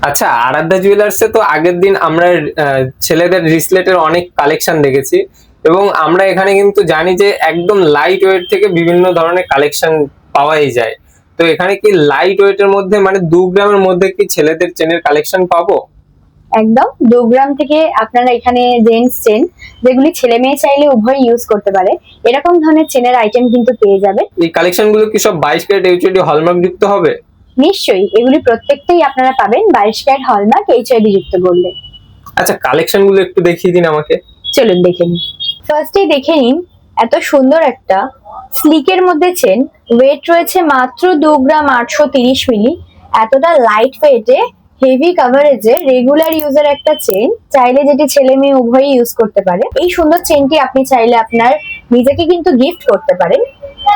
আচ্ছা, আরাধ্যা জুয়েলার্সে তো আগের দিন আমরা ছেলেদের রিসলেটের অনেক কালেকশন দেখেছি, এবং আমরা এখানে কিন্তু জানি যে একদম লাইট ওয়েট থেকে বিভিন্ন ধরনের কালেকশন পাওয়াই যায়। তো এখানে কি লাইট ওয়েটের মধ্যে মানে 2 গ্রামের মধ্যে কি ছেলেদের চেনের কালেকশন পাবো? একদম 2 গ্রাম থেকে আপনারা এখানে জেন্টস চেন, যেগুলি ছেলে মেয়ে চাইলে উভয় ইউজ করতে পারে, এরকম ধরনের চেনের আইটেম কিন্তু পেয়ে যাবে। এই কালেকশন গুলো কি সব 22 ক্যারেট এইচডি হলমার্ক যুক্ত হবে? নিশ্চয়ই, এগুলি প্রত্যেকটাই আপনারা পাবেন 22 ক্যারেট হলমার্ক এইচআইডি যুক্ত গোল্ডে। আচ্ছা, কালেকশন গুলো একটু দেখিয়ে দিন আমাকে। চলুন দেখে নিন। ফার্স্টেই দেখে নিন এত সুন্দর একটা স্লিকের মধ্যে চেন, ওয়েট রয়েছে মাত্র 2 গ্রাম 830 মিলি। এতটা লাইট ওয়েটে হেভি কাভারেজে রেগুলার ইউজার একটা চেন, চাইলে যেটি ছেলে মেয়ে উভয়ই ইউজ করতে পারে। এই সুন্দর চেনটি আপনি চাইলে আপনার নিজেকে কিন্তু গিফট করতে পারেন।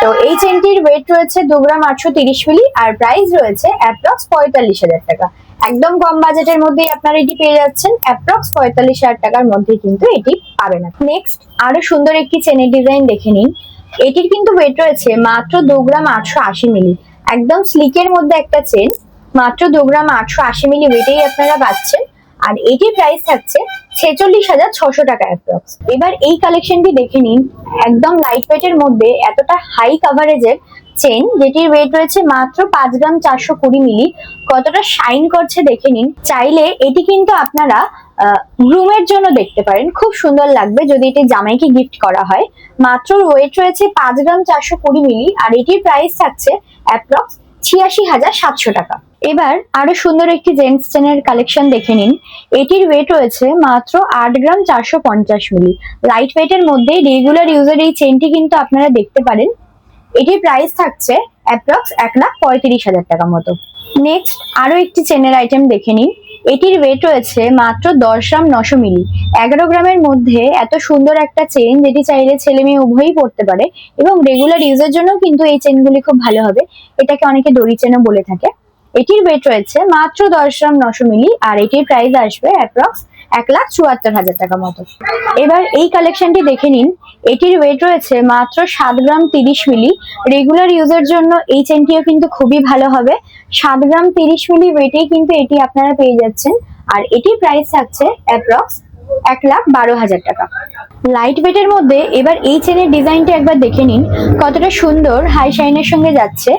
তো এই চেনটির ওয়েট রয়েছে 2 গ্রাম 830 মিলি আর প্রাইস রয়েছে অ্যাপ্রক্স 45,000 টাকা। একদম কম বাজেটের মধ্যেই আপনারা এটি পেয়ে যাচ্ছেন, অ্যাপ্রক্স 45,000 টাকার মধ্যে কিন্তু এটি পাবেন। নেক্সট আরো সুন্দর একটি চেনের ডিজাইন দেখে নিন। এটির কিন্তু ওয়েট রয়েছে মাত্র 2 গ্রাম 880 মিলি। একদম স্লিকের মধ্যে একটা চেন, মাত্র 2 গ্রাম 880 মিলি ওয়েটেই আপনারা পাচ্ছেন। আর এটির প্রাইস থাকছে 46,600 টাকা অ্যাপ্রক্স। এবার এই কালেকশনটি দেখে নিন, একদম লাইট ওয়েটের মধ্যে এতটা হাই কাভারেজের চেন, যেটির ওয়েট রয়েছে মাত্র 5 গ্রাম 420 মিলি। কতটা শাইন করছে দেখে নিন। চাইলে এটি কিন্তু আপনারা গ্রুমের জন্য দেখতে পারেন, খুব সুন্দর লাগবে যদি এটি জামাইকে গিফট করা হয়। মাত্র ওয়েট রয়েছে 5 গ্রাম 420 মিলি আর এটির প্রাইস থাকছে অ্যাপ্রক্স 86,700 টাকা। এবার আরো সুন্দর একটি জেন্টস চেনের কালেকশন দেখে নিন। এটির ওয়েট রয়েছে মাত্র 8 গ্রাম 450 মিলি। লাইট ওয়েটের মধ্যে রেগুলার ইউজার এই চেনটি কিন্তু আপনারা দেখতে পারেন। এটির প্রাইস থাকছে অ্যাপ্রক্স 1,35,000 টাকা মতো। নেক্সট আরো একটি চেনের আইটেম দেখে নিন। এটির ওয়েট রয়েছে মাত্র 10 গ্রাম 900 মিলি। 11 গ্রামের মধ্যে এত সুন্দর একটা চেন, যেটি চাইলে ছেলে মেয়ে উভয়ই পড়তে পারে এবং রেগুলার ইউজের জন্য কিন্তু এই চেনগুলি খুব ভালো হবে। এটাকে অনেকে দড়ি চেনও বলে থাকে। এটির ওয়েট রয়েছে মাত্র 10 গ্রাম 900 মিলি আর এটির প্রাইস আসবে অ্যাপ্রক্স 1,74,000 টাকা মতো। এবার এই কালেকশনটি দেখে নিন। এটির ওয়েট রয়েছে মাত্র 7 গ্রাম 30 মিলি। রেগুলার ইউজের জন্য এই চেনটিও কিন্তু খুবই ভালো হবে। 7 গ্রাম 30 মিলি ওয়েটেই কিন্তু এটি আপনারা পেয়ে যাচ্ছেন আর এটির প্রাইস থাকছে অ্যাপ্রক্স 1,12,000 টাকা। লাইট ওয়েটের মধ্যে এবার এই চেনের ডিজাইনটা একবার দেখে নিন, কতটা সুন্দর হাই শাইনের সঙ্গে যাচ্ছে।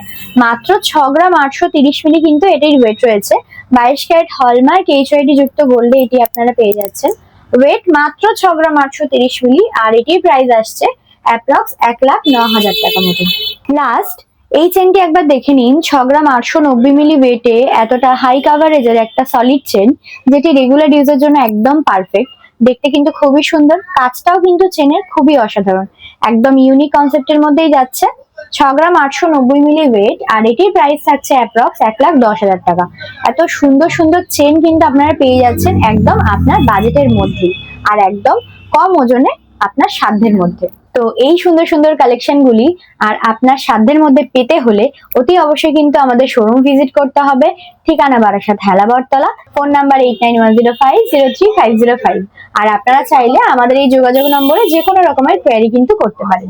মাত্র 6 গ্রাম 830 মিলি কিন্তু এটির ওয়েট রয়েছে। 22 ক্যারেট হলমার্ক এইচআইডি যুক্ত গোল্ডে এটি আপনারা পেয়ে যাচ্ছেন। ওয়েট মাত্র 6 গ্রাম 830 মিলি আর এটির প্রাইস আসছে অ্যাপ্রক্স 1,09,000 টাকা মতো। লাস্ট এই চেনটি একবার দেখে নিন। 6 গ্রাম 890 মিলি ওয়েটে এতটা হাই কাভারেজের একটা সলিড চেন, যেটি রেগুলার ইউজের জন্য একদম পারফেক্ট। দেখতে কিন্তু খুবই সুন্দর, কাজটাও কিন্তু চেনের খুবই অসাধারণ, একদম ইউনিক কনসেপ্টের মধ্যেই যাচ্ছে। 6 গ্রাম 890 মিলি ওয়েট আর এটির প্রাইস থাকছে অ্যাপ্রক্স 1,10,000 টাকা। এত সুন্দর সুন্দর চেন কিন্তু আপনারা পেয়ে যাচ্ছেন একদম আপনার বাজেটের মধ্যেই আর একদম কম ওজনে আপনার সাধ্যের মধ্যে। তো এই সুন্দর সুন্দর কালেকশন গুলি আর আপনার সাধ্যের মধ্যে পেতে হলে অতি অবশ্যই কিন্তু আমাদের শোরুম ভিজিট করতে হবে। ঠিকানা বারাসাত হেলা বটতলা, ফোন নাম্বার 8910503505। আর আপনারা চাইলে আমাদের এই যোগাযোগ নম্বরে যে কোনো রকমের কোয়ারি কিন্তু করতে পারেন।